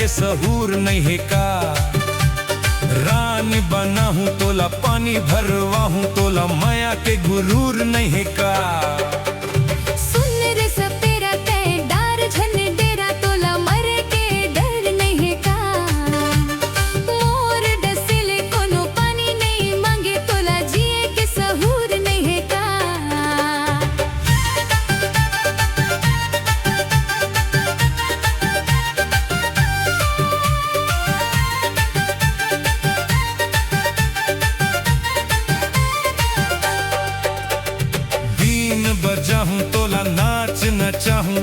के सहूर नहीं है का। रानी बना हूँ तोला पानी भरवा हूँ तोला माया के गुरूर नहीं है का। सुन रे सपेरा ते डार झन डेरा तोला मरे के डर नहीं है का। मोर डसिले कोनो पानी नहीं मांगे तोला जिए के सहूर नहीं है का। बजा हूँ तोला नाच नचा हूँ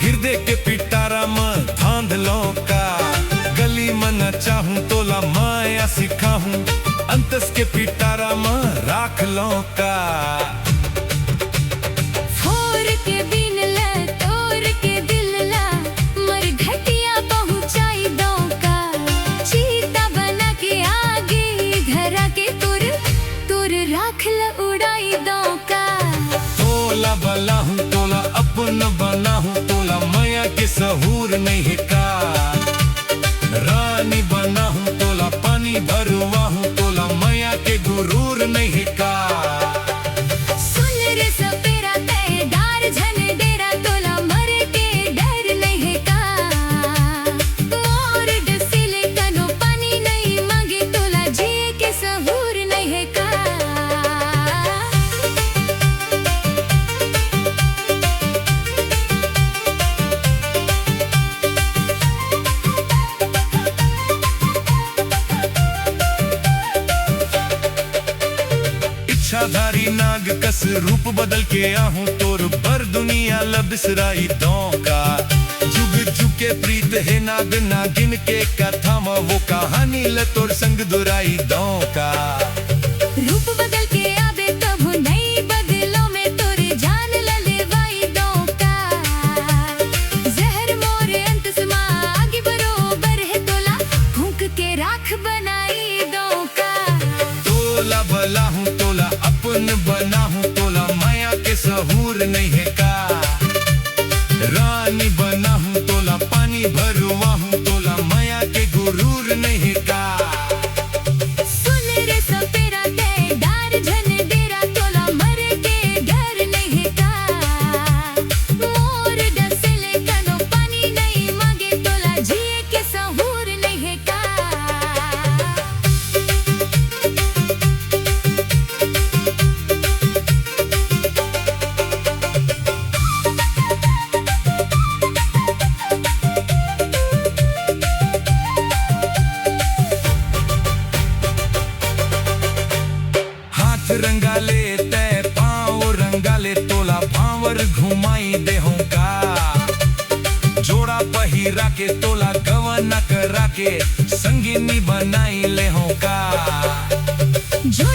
हृदय के पिटारा में धांधलों का। गली में नचा हूँ तोला माया सिखा हूँ अंतस के पिटारा में राख लो का। फोर के बिन ला तोर के दिल ला मर घटिया पहुंचाई दो का। चीता बना के आगे धरा के तुर तुर राख ल उड़ाई दो का। तोला बला हूँ तोला अपन बना हूँ तोला माया के सहूर नहीं है का। रानी बना हूँ तोला पानी भरवा हूँ तोला माया के गुरूर नहीं है का। सुन रे सपेरा ते डार झन डेरा तोला मरे के डर नहीं है का। मोर डसिले कनो पानी नहीं मांगे तोला जिए के सहूर नहीं है का। इच्छाधारी नाग कस रूप बदल के आहूं तोर पर दुनिया लबिसराई दो का। जुग जुगे प्रीत है नाग नागिन के कथा में वो कहानी ल तोर संग दुराई दो का। रूप बदल के आवे तब नहीं बदलो में तोरे जान ल लेवाई दो का। जहर मोरे अंत समा आगे बरोबर है तोला फूंक के राख बनाई दो का। तोला बला हूँ तोला अपन बना हूँ तोला माया के सहूर नहीं है का। रानी बना हूँ तोला पानी भरवा हूँ तोला माया के गुरूर नहीं है का। सुन रे सपेरा ते डार झन डेरा तोला मरे के डर नहीं है का। मोर डसिले कनो पानी नहीं मांगे तोला जिए के सहूर नहीं है का। रंगाले ते पाँव रंगाले तोला भावर घुमाई दे हूँ का। जोड़ा पहिरा के तोला गवना करा के संगिनी बनाई ले हूँ का। जो